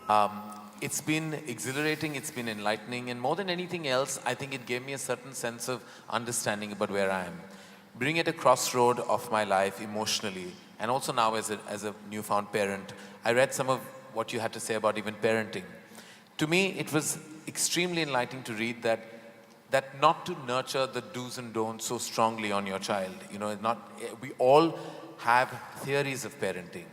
Um, it's been exhilarating, it's been enlightening, and more than anything else, I think it gave me a certain sense of understanding about where I am. Being at a crossroad of my life emotionally, and also now as a newfound parent, I read some of what you had to say about even parenting. To me, it was extremely enlightening to read that not to nurture the do's and don'ts so strongly on your child. You know, we all have theories of parenting,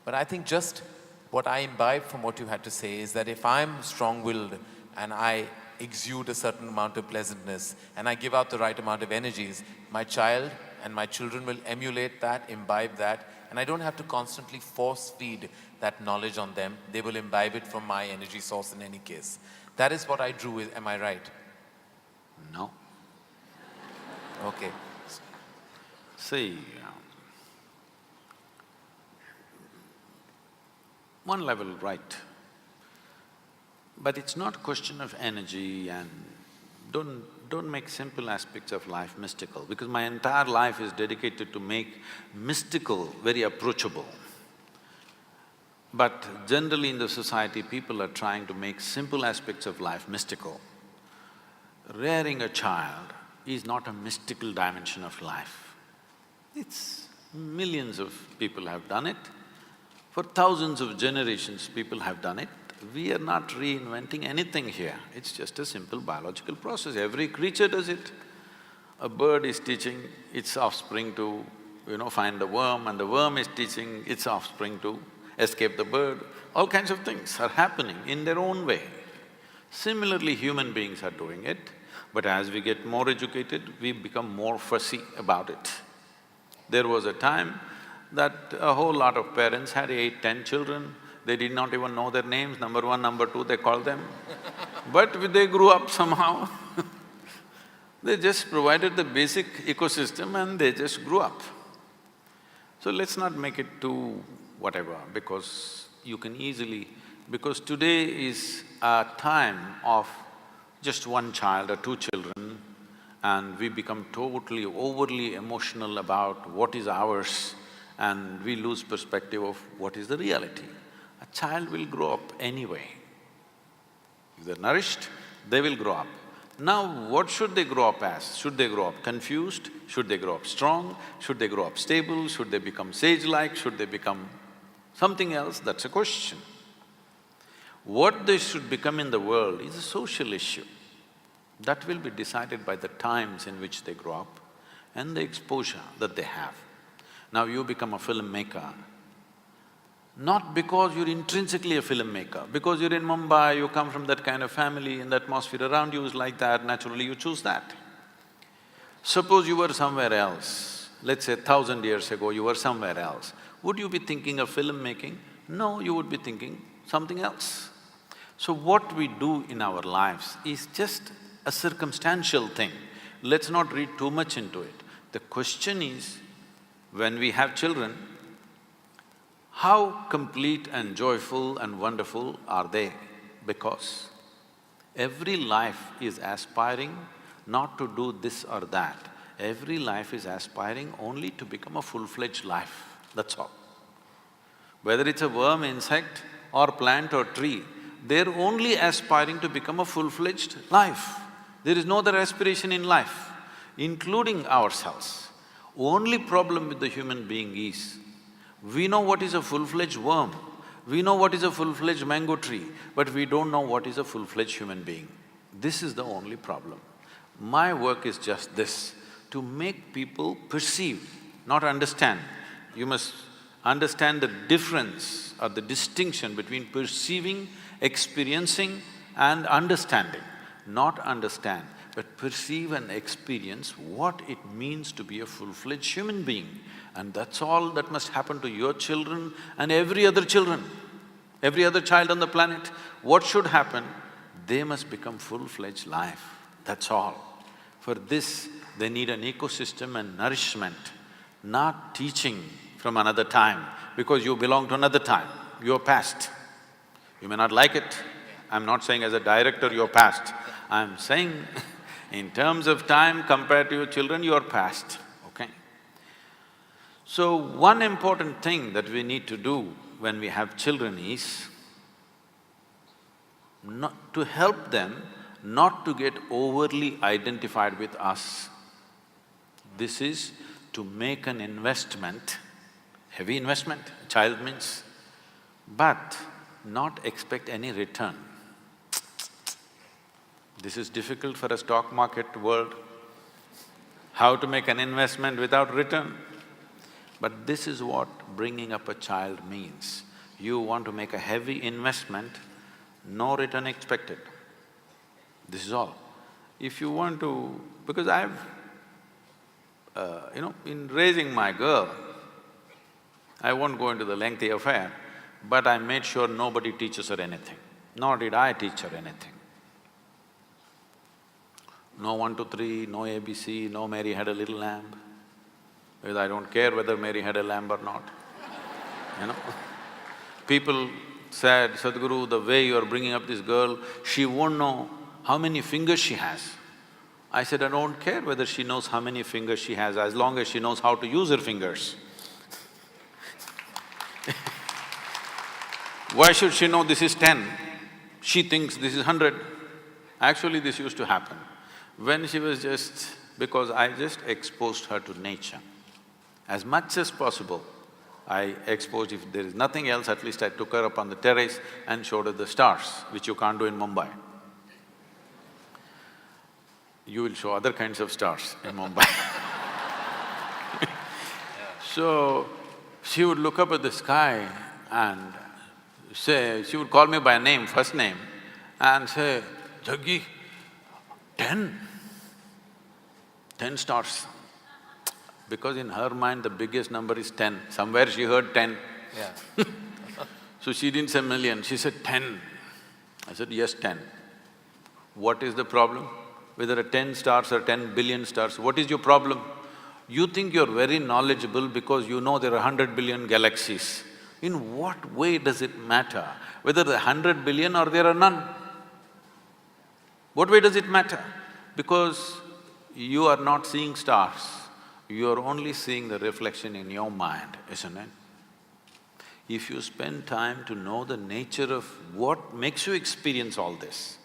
but I think just what I imbibe from what you had to say is that if I'm strong-willed and I exude a certain amount of pleasantness and I give out the right amount of energies, my child and my children will emulate that, imbibe that, and I don't have to constantly force feed that knowledge on them. They will imbibe it from my energy source in any case. That is what I drew, am I right? No. Okay. See, one level right, but it's not a question of energy, and don't make simple aspects of life mystical, because my entire life is dedicated to make mystical very approachable. But generally in the society, people are trying to make simple aspects of life mystical. Rearing a child is not a mystical dimension of life. It's… millions of people have done it. For thousands of generations, people have done it. We are not reinventing anything here. It's just a simple biological process. Every creature does it. A bird is teaching its offspring to, find the worm, and the worm is teaching its offspring to escape the bird. All kinds of things are happening in their own way. Similarly, human beings are doing it, but as we get more educated, we become more fussy about it. There was a time that a whole lot of parents had 8, 10 children, they did not even know their names, number one, number two, they called them. But they grew up somehow. They just provided the basic ecosystem and they just grew up. So let's not make it too whatever, because you can easily… because today is a time of just one child or two children, and we become totally, overly emotional about what is ours, and we lose perspective of what is the reality. A child will grow up anyway. If they're nourished, they will grow up. Now, what should they grow up as? Should they grow up confused? Should they grow up strong? Should they grow up stable? Should they become sage-like? Should they become something else? That's a question. What they should become in the world is a social issue. That will be decided by the times in which they grow up and the exposure that they have. Now you become a filmmaker, not because you're intrinsically a filmmaker, because you're in Mumbai, you come from that kind of family and the atmosphere around you is like that, naturally you choose that. Suppose you were somewhere else, let's say 1,000 years ago you were somewhere else, would you be thinking of filmmaking? No, you would be thinking something else. So what we do in our lives is just a circumstantial thing. Let's not read too much into it. The question is, when we have children, how complete and joyful and wonderful are they? Because every life is aspiring not to do this or that. Every life is aspiring only to become a full-fledged life, that's all. Whether it's a worm, insect or plant or tree, they're only aspiring to become a full-fledged life. There is no other aspiration in life, including ourselves. Only problem with the human being is, we know what is a full-fledged worm, we know what is a full-fledged mango tree, but we don't know what is a full-fledged human being. This is the only problem. My work is just this, to make people perceive, not understand. You must understand the difference or the distinction between perceiving, experiencing and understanding. Not understand, but perceive and experience what it means to be a full-fledged human being. And that's all that must happen to your children and every other children, every other child on the planet. What should happen? They must become full-fledged life, that's all. For this, they need an ecosystem and nourishment, not teaching from another time, because you belong to another time, you're past. You may not like it, I'm not saying as a director you're past, I'm saying in terms of time compared to your children, you're past, okay? So, one important thing that we need to do when we have children is, to help them not to get overly identified with us. This is to make an investment, heavy investment, child means, but not expect any return. This is difficult for a stock market world, how to make an investment without return. But this is what bringing up a child means. You want to make a heavy investment, no return expected. This is all. If you want to… because I've… in raising my girl, I won't go into the lengthy affair, but I made sure nobody teaches her anything, nor did I teach her anything. No 1, 2, 3, no ABC, no Mary had a little lamb, because I don't care whether Mary had a lamb or not, you know. People said, Sadhguru, the way you are bringing up this girl, she won't know how many fingers she has. I said, I don't care whether she knows how many fingers she has, as long as she knows how to use her fingers. Why should she know this is 10? She thinks this is 100. Actually, this used to happen. When she was just… because I just exposed her to nature. As much as possible, I exposed… if there is nothing else, at least I took her up on the terrace and showed her the stars, which you can't do in Mumbai. You will show other kinds of stars in Mumbai. So, she would look up at the sky and say… she would call me by name, first name, and say, Jaggi, 10 stars. Because in her mind the biggest number is 10, somewhere she heard 10. Yeah. So she didn't say million, she said 10. I said, yes, 10. What is the problem? Whether 10 stars or 10 billion stars, what is your problem? You think you're very knowledgeable because you know there are 100 billion galaxies. In what way does it matter whether there are 100 billion or there are none? What way does it matter? Because you are not seeing stars, you are only seeing the reflection in your mind, isn't it? If you spend time to know the nature of what makes you experience all this.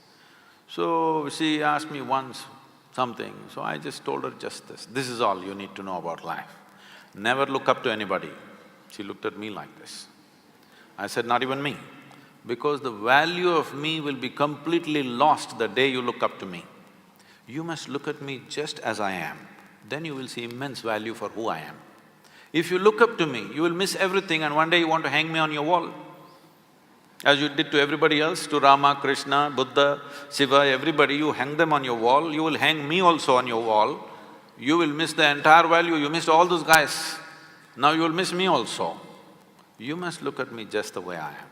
So, she asked me once something, so I just told her just this is all you need to know about life. Never look up to anybody. She looked at me like this. I said, not even me, because the value of me will be completely lost the day you look up to me. You must look at me just as I am, then you will see immense value for who I am. If you look up to me, you will miss everything and one day you want to hang me on your wall. As you did to everybody else, to Rama, Krishna, Buddha, Shiva, everybody, you hang them on your wall, you will hang me also on your wall. You will miss the entire value, you missed all those guys. Now you will miss me also. You must look at me just the way I am.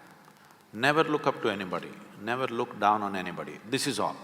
Never look up to anybody, never look down on anybody. This is all.